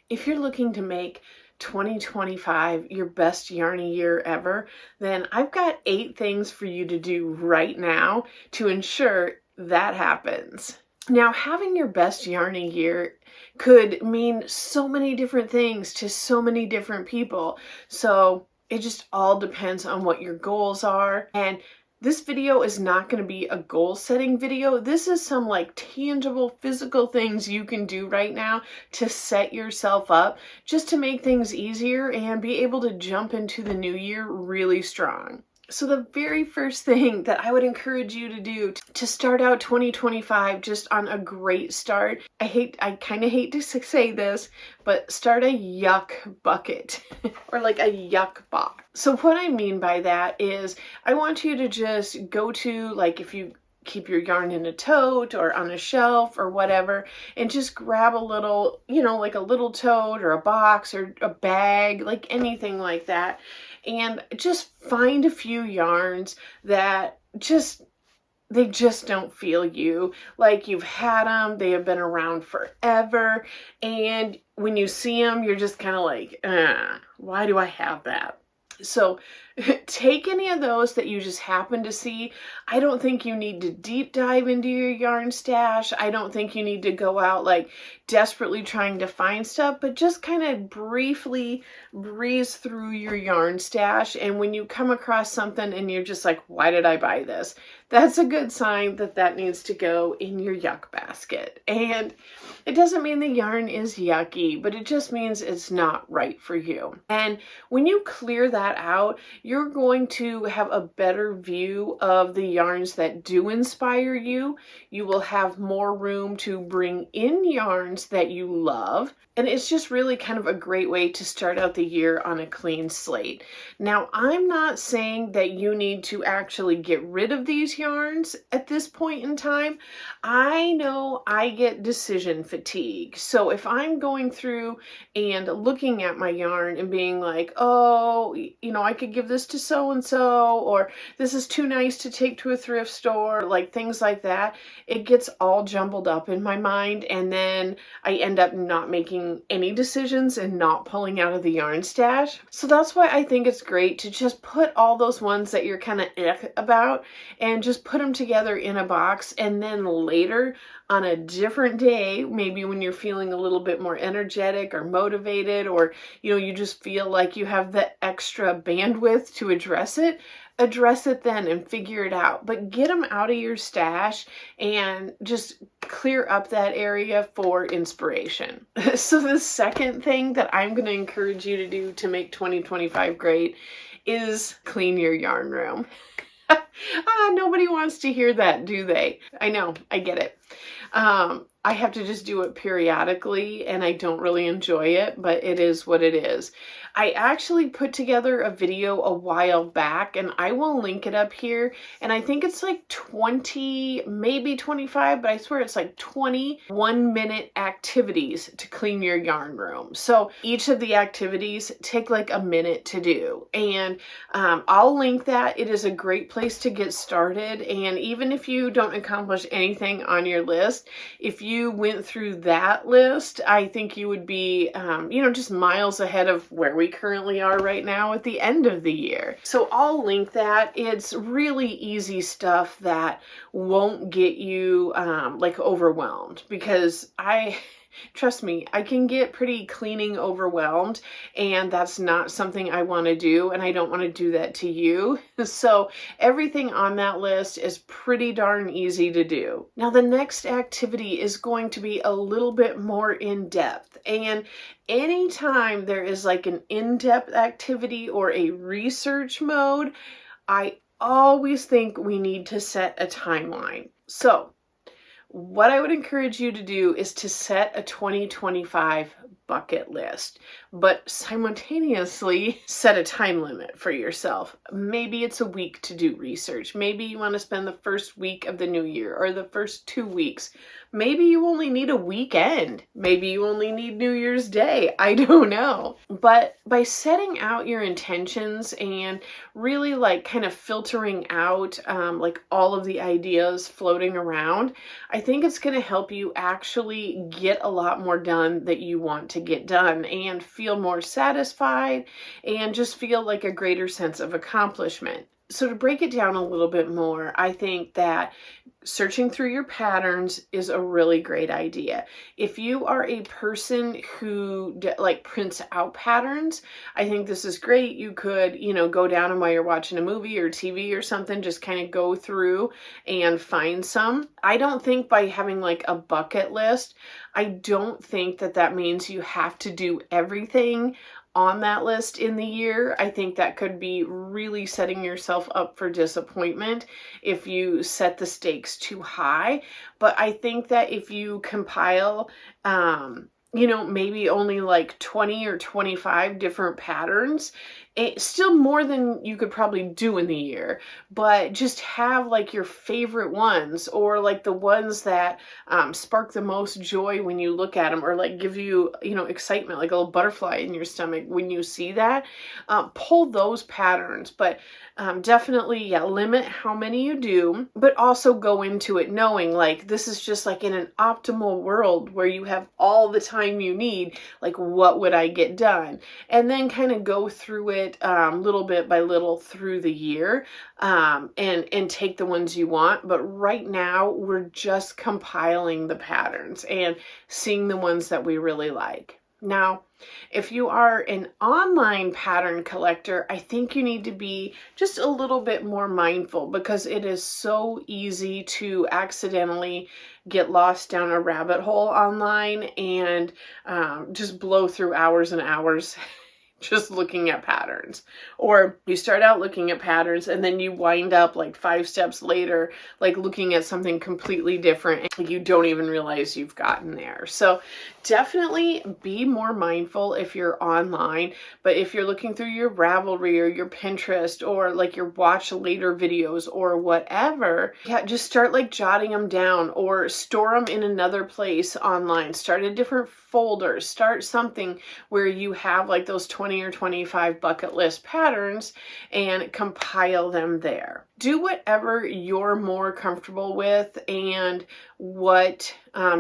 If you're looking to make 2025 your best Yarny year ever, then I've got 8 things for you to do right now to ensure that happens. Now, having your best Yarny year could mean so many different things to so many different people. So it just all depends on what your goals are. And this video is not going to be a goal setting video. This is some like tangible physical things you can do right now to set yourself up just to make things easier and be able to jump into the new year really strong. So the very first thing that I would encourage you to do to start out 2025 just on a great start, I kind of hate to say this, but start a yuck bucket or like a yuck box. So what I mean by that is I want you to just go to, like, if you keep your yarn in a tote or on a shelf or whatever, and just grab a little, like a little tote or a box or a bag, like anything like that. And just find a few yarns that they just don't feel you. Like you've had them, they have been around forever. And when you see them, you're just kind of like, why do I have that? So take any of those that you just happen to see. I don't think you need to deep dive into your yarn stash. I don't think you need to go out like desperately trying to find stuff, but just kind of briefly breeze through your yarn stash. And when you come across something and you're just like, why did I buy this? That's a good sign that that needs to go in your yuck basket. And it doesn't mean the yarn is yucky, but it just means it's not right for you. And when you clear that out, you're going to have a better view of the yarns that do inspire you. You will have more room to bring in yarns that you love. And it's just really kind of a great way to start out the year on a clean slate. Now, I'm not saying that you need to actually get rid of these yarns at this point in time. I know I get decision fatigue. So if I'm going through and looking at my yarn and being like, oh, I could give this to so-and-so, or this is too nice to take to a thrift store, like things like that, it gets all jumbled up in my mind. And then I end up not making any decisions and not pulling out of the yarn stash. So that's why I think it's great to just put all those ones that you're kind of about and just put them together in a box, and then later on a different day, maybe when you're feeling a little bit more energetic or motivated, or you just feel like you have the extra bandwidth to address it then and figure it out. But get them out of your stash and just clear up that area for inspiration. So the second thing that I'm going to encourage you to do to make 2025 great is clean your yarn room. Nobody wants to hear that, do they? I know, I get it. I have to just do it periodically, and I don't really enjoy it, but it is what it is. I actually put together a video a while back, and I will link it up here, and I think it's like 20, maybe 25, but I swear it's like 20 1-minute activities to clean your yarn room. So each of the activities take like a minute to do, and I'll link that. It is a great place to get started, and even if you don't accomplish anything on your list, if you went through that list, I think you would be, just miles ahead of where we currently are right now at the end of the year. So I'll link that. It's really easy stuff that won't get you like overwhelmed, because trust me, I can get pretty cleaning overwhelmed, and that's not something I want to do, and I don't want to do that to you. So everything on that list is pretty darn easy to do. Now, the next activity is going to be a little bit more in-depth, and anytime there is like an in-depth activity or a research mode, I always think we need to set a timeline. So what I would encourage you to do is to set a 2025 bucket list, but simultaneously set a time limit for yourself. Maybe it's a week to do research. Maybe you want to spend the first week of the new year or the first 2 weeks Maybe you only need a weekend. Maybe you only need New Year's Day. I don't know. But by setting out your intentions and really like kind of filtering out like all of the ideas floating around, I think it's going to help you actually get a lot more done that you want to get done and feel more satisfied and just feel like a greater sense of accomplishment. So to break it down a little bit more, I think that searching through your patterns is a really great idea. If you are a person who like prints out patterns, I think this is great. You could, go down and while you're watching a movie or TV or something, just kind of go through and find some. I don't think by having like a bucket list, I don't think that that means you have to do everything on that list in the year. I think that could be really setting yourself up for disappointment if you set the stakes too high. But I think that if you compile, maybe only like 20 or 25 different patterns, it's still more than you could probably do in the year, but just have like your favorite ones or like the ones that spark the most joy when you look at them or like give you, excitement, like a little butterfly in your stomach when you see that. Pull those patterns, but definitely, limit how many you do, but also go into it knowing like this is just like in an optimal world where you have all the time you need, like what would I get done? And then kind of go through it little bit by little through the year and take the ones you want. But right now we're just compiling the patterns and seeing the ones that we really like. Now, if you are an online pattern collector, I think you need to be just a little bit more mindful because it is so easy to accidentally get lost down a rabbit hole online and just blow through hours and hours just looking at patterns. Or you start out looking at patterns and then you wind up like 5 steps later, like looking at something completely different and you don't even realize you've gotten there. So definitely be more mindful if you're online, but if you're looking through your Ravelry or your Pinterest or like your watch later videos or whatever, just start like jotting them down or store them in another place online. Start a different folder, start something where you have like those 20 or 25 bucket list patterns and compile them there. Do whatever you're more comfortable with and what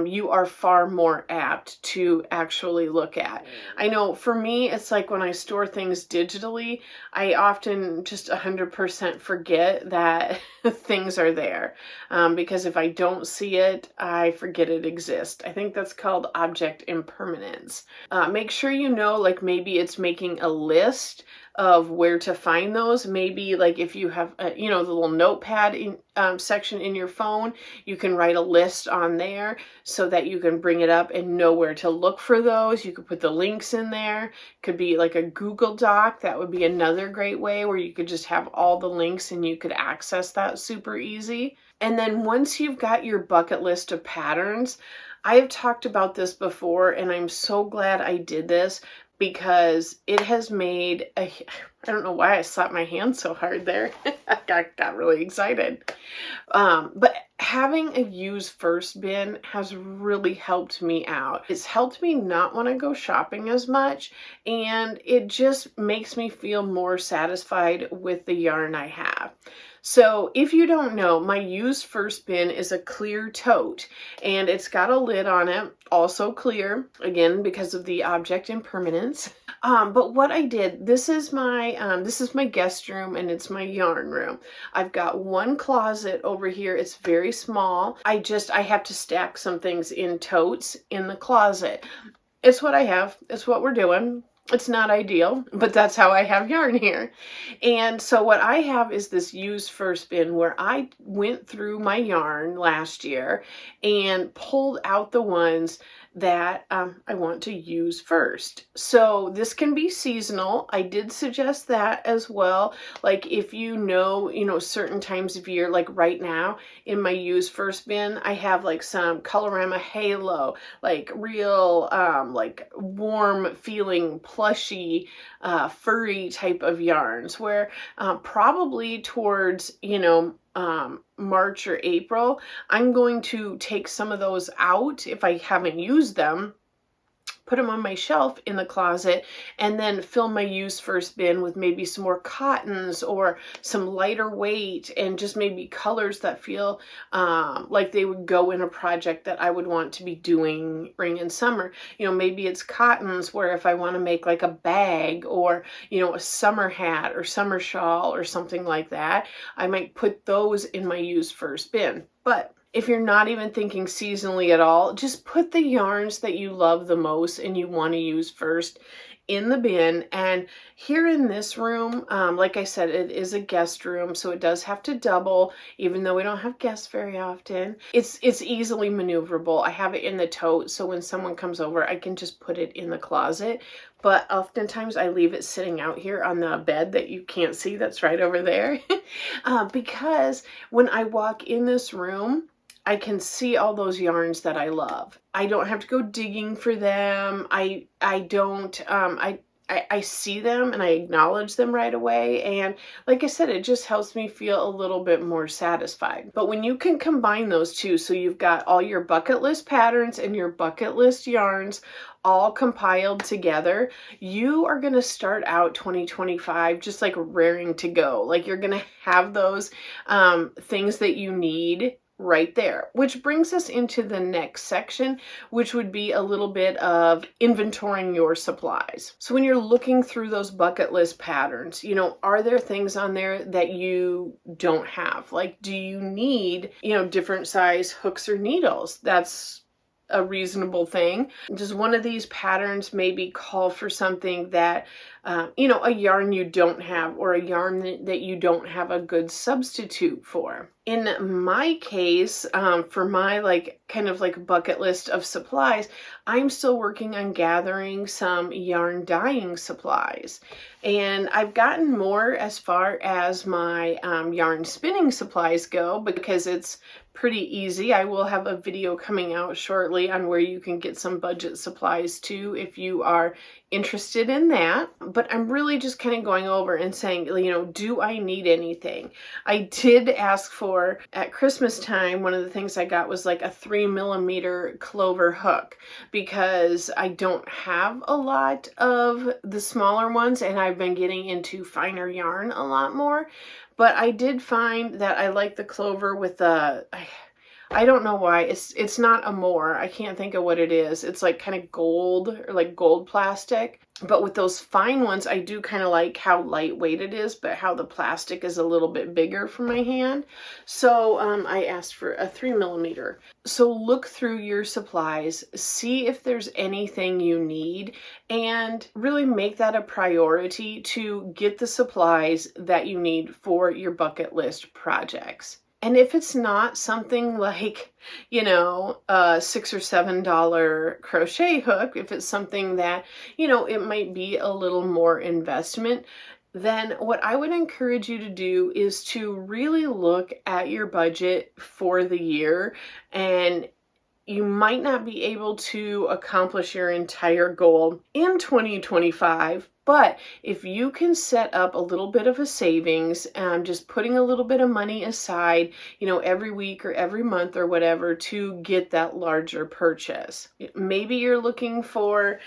you are far more apt to actually look at. I know for me, it's like when I store things digitally, I often just 100% forget that things are there because if I don't see it, I forget it exists. I think that's called object impermanence. Make sure you know, like maybe it's making a list of where to find those. Maybe like if you have, the little notepad section in your phone, you can write a list on there so that you can bring it up and know where to look for those. You could put the links in there. Could be like a Google Doc. That would be another great way where you could just have all the links and you could access that super easy. And then once you've got your bucket list of patterns, I have talked about this before and I'm so glad I did this because it has made I don't know why I slapped my hand so hard there. I got really excited. But having a use first bin has really helped me out. It's helped me not want to go shopping as much, and it just makes me feel more satisfied with the yarn I have. So if you don't know, my use first bin is a clear tote and it's got a lid on it, also clear, again, because of the object impermanence. But what I did, this is my guest room and it's my yarn room. I've got one closet over here. It's very small. I have to stack some things in totes in the closet. It's what I have. It's what we're doing. It's not ideal, but that's how I have yarn here. And so what I have is this use first bin where I went through my yarn last year and pulled out the ones that I want to use first. So this can be seasonal. I did suggest that as well. Like if you know, certain times of year, like right now in my use first bin, I have like some Colorama Halo, like real, like warm feeling, plushy, furry type of yarns where probably towards, March or April, I'm going to take some of those out if I haven't used them, put them on my shelf in the closet, and then fill my use first bin with maybe some more cottons or some lighter weight and just maybe colors that feel like they would go in a project that I would want to be doing spring and summer. Maybe it's cottons where if I want to make like a bag or, a summer hat or summer shawl or something like that, I might put those in my use first bin. But if you're not even thinking seasonally at all, just put the yarns that you love the most and you want to use first in the bin. And here in this room, like I said, it is a guest room, so it does have to double, even though we don't have guests very often. It's easily maneuverable. I have it in the tote, so when someone comes over, I can just put it in the closet. But oftentimes I leave it sitting out here on the bed that you can't see, that's right over there. Because when I walk in this room, I can see all those yarns that I love. I don't have to go digging for them. I see them and I acknowledge them right away. And like I said, it just helps me feel a little bit more satisfied. But when you can combine those two, so you've got all your bucket list patterns and your bucket list yarns all compiled together, you are going to start out 2025 just like raring to go. Like you're going to have those things that you need right there, which brings us into the next section, which would be a little bit of inventorying your supplies. So when you're looking through those bucket list patterns, are there things on there that you don't have? Like, do you need, different size hooks or needles? That's a reasonable thing. Just one of these patterns maybe call for something that, a yarn you don't have, or a yarn that you don't have a good substitute for. In my case, for my kind of bucket list of supplies, I'm still working on gathering some yarn dyeing supplies. And I've gotten more as far as my yarn spinning supplies go, because it's pretty easy. I will have a video coming out shortly on where you can get some budget supplies too if you are interested in that. But I'm really just kind of going over and saying, do I need anything? I did ask for, at Christmas time, one of the things I got was like a 3mm clover hook, because I don't have a lot of the smaller ones and I've been getting into finer yarn a lot more. But I did find that I like the clover with the, I don't know why, it's not a more, I can't think of what it is. It's like kind of gold, or like gold plastic. But with those fine ones, I do kind of like how lightweight it is, but how the plastic is a little bit bigger for my hand. So I asked for a 3mm. So look through your supplies, see if there's anything you need, and really make that a priority to get the supplies that you need for your bucket list projects. And if it's not something like, a $6 or $7 crochet hook, if it's something that, it might be a little more investment, then what I would encourage you to do is to really look at your budget for the year. And you might not be able to accomplish your entire goal in 2025, but if you can set up a little bit of a savings, just putting a little bit of money aside, every week or every month or whatever, to get that larger purchase. Maybe you're looking for,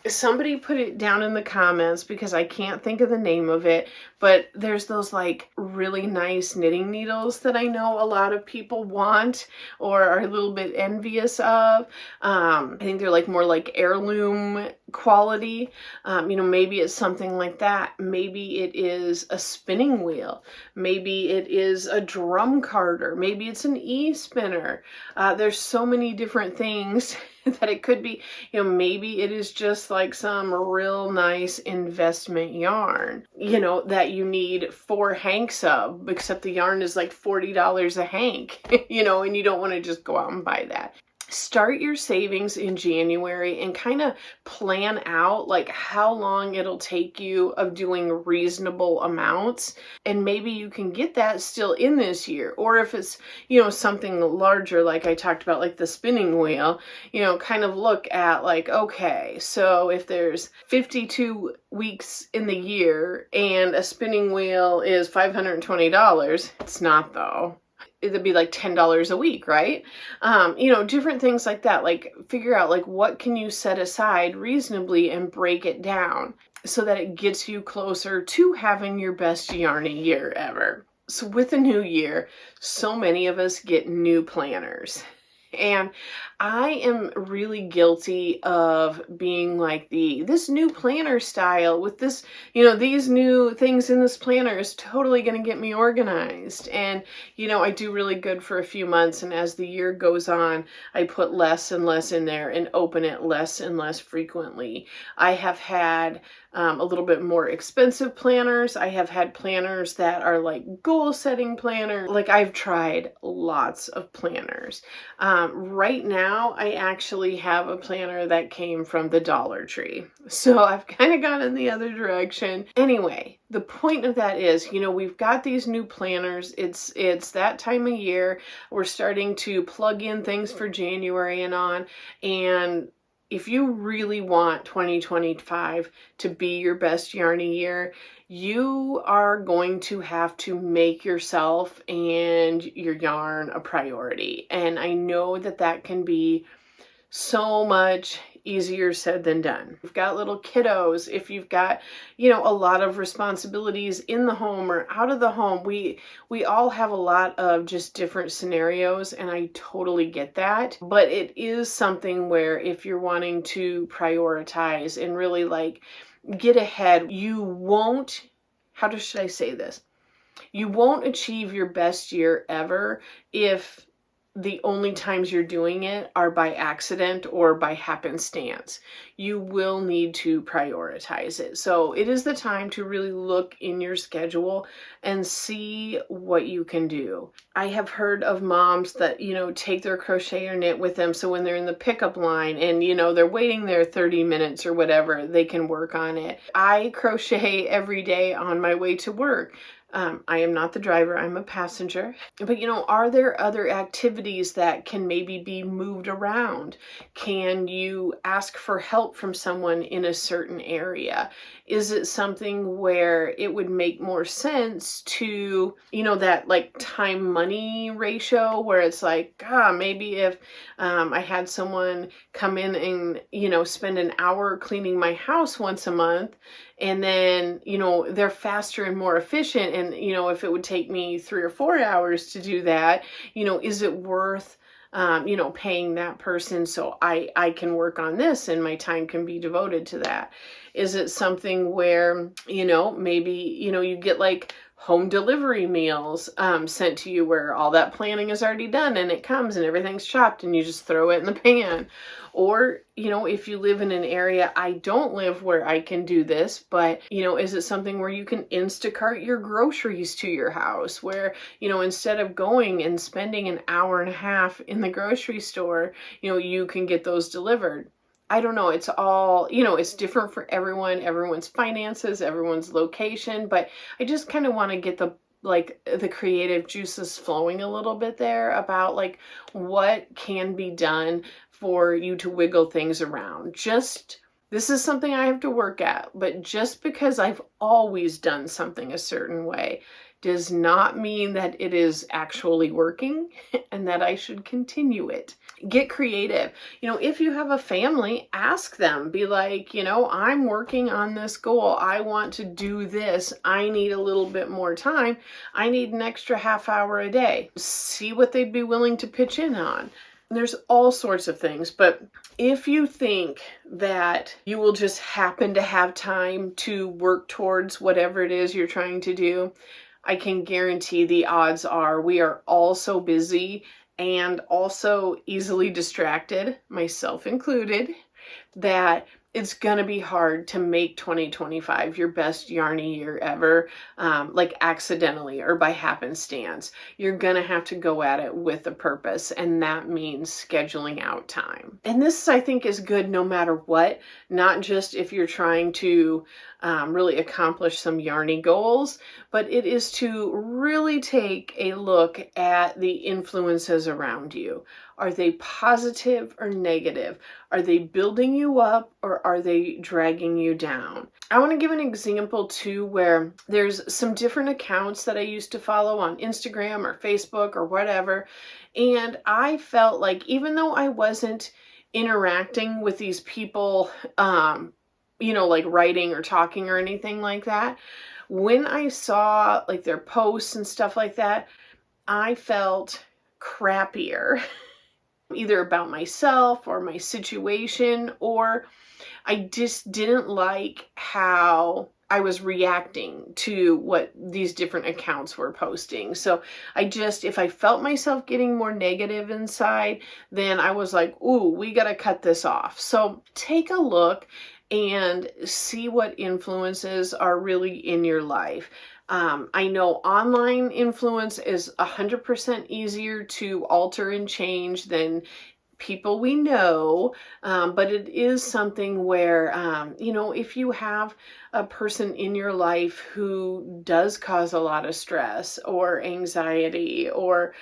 somebody put it down in the comments because I can't think of the name of it, but there's those really nice knitting needles that I know a lot of people want or are a little bit envious of. I think they're more like heirloom quality. Maybe it's something like that. Maybe it is a spinning wheel. Maybe it is a drum carder. Maybe it's an e-spinner. There's so many different things that it could be. Maybe it is just like some real nice investment yarn, that you need 4 hanks of, except the yarn is like $40 a hank, and you don't want to just go out and buy that. start your savings in January and kind of plan out like how long it'll take you of doing reasonable amounts. And maybe you can get that still in this year. Or if it's, something larger, like I talked about, like the spinning wheel, kind of look at like, okay, so if there's 52 weeks in the year and a spinning wheel is $520, it's not though. It'd be like $10 a week, right? Different things like that. Like figure out like what can you set aside reasonably and break it down so that it gets you closer to having your best Yarny year ever. So with the new year, so many of us get new planners. And I am really guilty of being like this new planner style with this, these new things in this planner is totally going to get me organized. And, I do really good for a few months. And as the year goes on, I put less and less in there and open it less and less frequently. I have had a little bit more expensive planners. I have had planners that are like goal setting planners. Like I've tried lots of planners. Right now, I actually have a planner that came from the Dollar Tree. So I've kind of gone in the other direction. Anyway, the point of that is, we've got these new planners. It's that time of year. We're starting to plug in things for January and on. And if you really want 2025 to be your best Yarny year, you are going to have to make yourself and your yarn a priority. And I know that can be so much easier said than done. If you've got little kiddos, if you've got, a lot of responsibilities in the home or out of the home, we all have a lot of just different scenarios, and I totally get that. But it is something where if you're wanting to prioritize and really like get ahead, you won't, should I say this? You won't achieve your best year ever if the only times you're doing it are by accident or by happenstance. You will need to prioritize it. So it is the time to really look in your schedule and see what you can do. I have heard of moms that, take their crochet or knit with them. So when they're in the pickup line and, they're waiting there 30 minutes or whatever, they can work on it. I crochet every day on my way to work. I am not the driver, I'm a passenger. But, are there other activities that can maybe be moved around? Can you ask for help from someone in a certain area? Is it something where it would make more sense to, that like time money ratio where it's like, maybe if I had someone come in and, spend an hour cleaning my house once a month, and then, they're faster and more efficient. And, if it would take me 3 or 4 hours to do that, is it worth, paying that person so I can work on this and my time can be devoted to that? Is it something where, maybe, you get like home delivery meals sent to you where all that planning is already done and it comes and everything's chopped and you just throw it in the pan? Or, if you live in an area, I don't live where I can do this, but, is it something where you can Instacart your groceries to your house where, instead of going and spending an hour and a half in the grocery store, you can get those delivered? I don't know. It's all, it's different for everyone's finances, everyone's location, but I just kind of want to get the creative juices flowing a little bit there about like what can be done for you to wiggle things around. This is something I have to work at, but just because I've always done something a certain way does not mean that it is actually working and that I should continue it. Get creative. If you have a family, ask them. Be like, I'm working on this goal. I want to do this. I need a little bit more time. I need an extra half hour a day. See what they'd be willing to pitch in on. There's all sorts of things, but if you think that you will just happen to have time to work towards whatever it is you're trying to do, I can guarantee the odds are we are all so busy and also easily distracted, myself included, that it's going to be hard to make 2025 your best Yarny year ever, like accidentally or by happenstance. You're going to have to go at it with a purpose, and that means scheduling out time. And this, I think, is good no matter what, not just if you're trying to really accomplish some Yarny goals, but it is to really take a look at the influences around you. Are they positive or negative? Are they building you up or are they dragging you down? I want to give an example too where there's some different accounts that I used to follow on Instagram or Facebook or whatever. And I felt like even though I wasn't interacting with these people, like writing or talking or anything like that, when I saw like their posts and stuff like that, I felt crappier. Either about myself or my situation, or I just didn't like how I was reacting to what these different accounts were posting. So if I felt myself getting more negative inside, then I was like, ooh, we got to cut this off. So take a look and see what influences are really in your life. I know online influence is 100% easier to alter and change than people we know, but it is something where, if you have a person in your life who does cause a lot of stress or anxiety or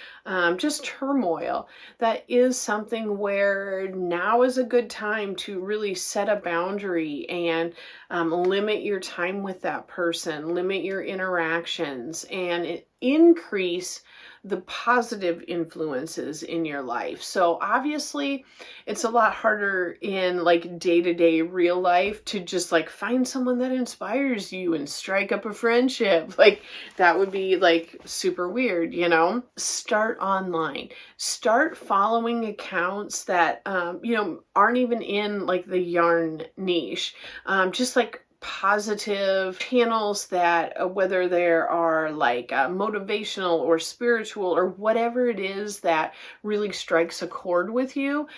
just turmoil, that is something where now is a good time to really set a boundary and limit your time with that person, limit your interactions, and increase the positive influences in your life. So obviously it's a lot harder in like day-to-day real life to just like find someone that inspires you and strike up a friendship. Like that would be like super weird, Start online. Start following accounts that, aren't even in like the yarn niche. Just like positive channels that whether there are like motivational or spiritual or whatever it is that really strikes a chord with you.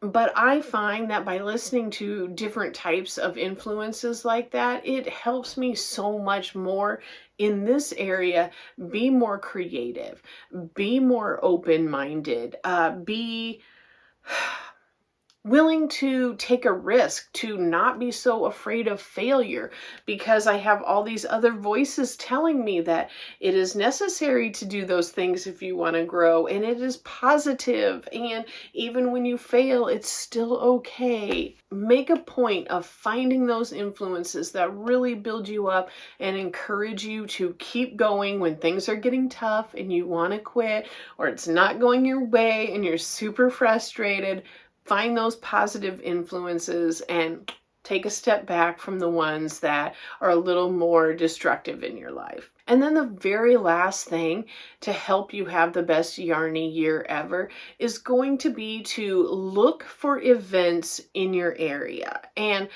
But I find that by listening to different types of influences like that, it helps me so much more in this area, be more creative, be more open-minded, be willing to take a risk, to not be so afraid of failure, because I have all these other voices telling me that it is necessary to do those things if you want to grow, and it is positive, and even when you fail, it's still okay. Make a point of finding those influences that really build you up and encourage you to keep going when things are getting tough and you want to quit, or it's not going your way and you're super frustrated. Find those positive influences and take a step back from the ones that are a little more destructive in your life. And then the very last thing to help you have the best Yarny year ever is going to be to look for events in your area. And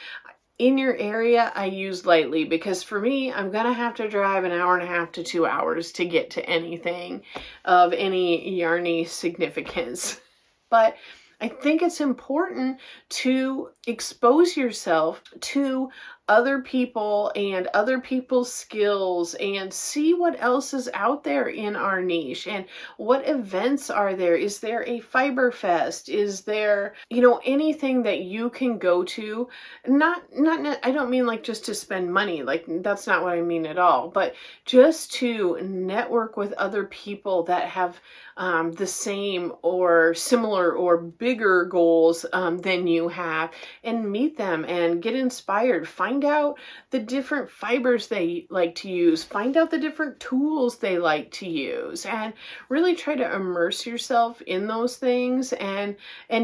in your area, I use lightly because for me, I'm going to have to drive an hour and a half to 2 hours to get to anything of any Yarny significance. But I think it's important to expose yourself to other people and other people's skills and see what else is out there in our niche and what events are there. Is there a fiber fest? Is there, anything that you can go to? I don't mean like just to spend money, like that's not what I mean at all, but just to network with other people that have the same or similar or bigger goals than you have, and meet them and get inspired. Find out the different fibers they like to use. Find out the different tools they like to use, and really try to immerse yourself in those things and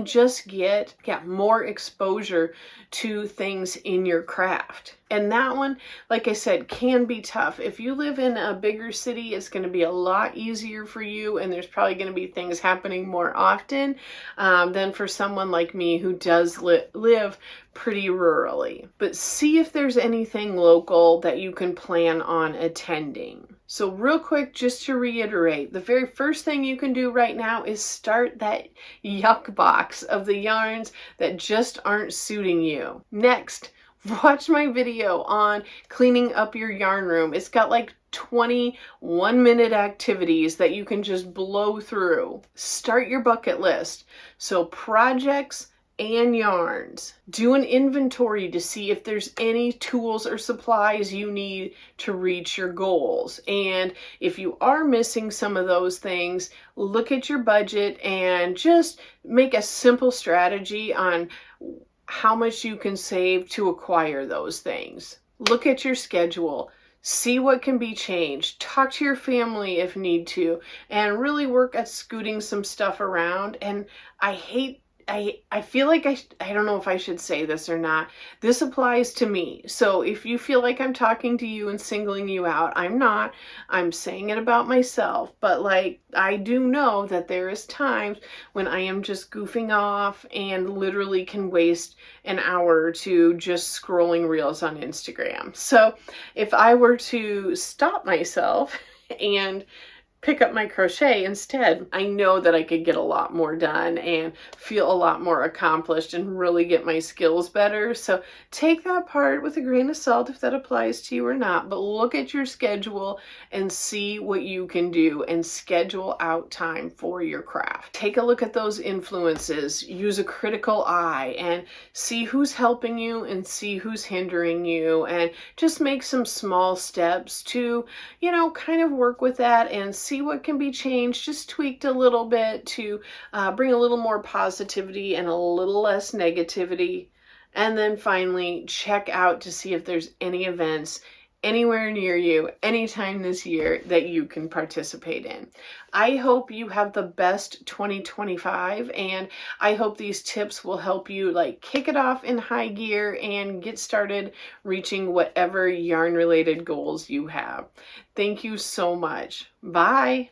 just get more exposure to things in your craft. And that one, like I said, can be tough. If you live in a bigger city, it's going to be a lot easier for you, and there's probably going to be things happening more often than for someone like me who does live pretty rurally. But see if there's anything local that you can plan on attending. So real quick, just to reiterate, the very first thing you can do right now is start that yuck box of the yarns that just aren't suiting you. Next, watch my video on cleaning up your yarn room. It's got like 20 1-minute activities that you can just blow through. Start your bucket list. So projects and yarns. Do an inventory to see if there's any tools or supplies you need to reach your goals. And if you are missing some of those things, look at your budget and just make a simple strategy on how much you can save to acquire those things. Look at your schedule. See what can be changed. Talk to your family if need to, and really work at scooting some stuff around. And I feel like I don't know if I should say this or not. This applies to me. So if you feel like I'm talking to you and singling you out, I'm not. I'm saying it about myself. But like, I do know that there is times when I am just goofing off and literally can waste an hour or two just scrolling reels on Instagram. So if I were to stop myself and pick up my crochet instead, I know that I could get a lot more done and feel a lot more accomplished and really get my skills better. So take that part with a grain of salt if that applies to you or not, but look at your schedule and see what you can do and schedule out time for your craft. Take a look at those influences, use a critical eye and see who's helping you and see who's hindering you, and just make some small steps to, kind of work with that and see what can be changed, just tweaked a little bit to bring a little more positivity and a little less negativity. And then finally, check out to see if there's any events anywhere near you anytime this year that you can participate in. I hope you have the best 2025, and I hope these tips will help you kick it off in high gear and get started reaching whatever yarn related goals you have. Thank you so much. Bye.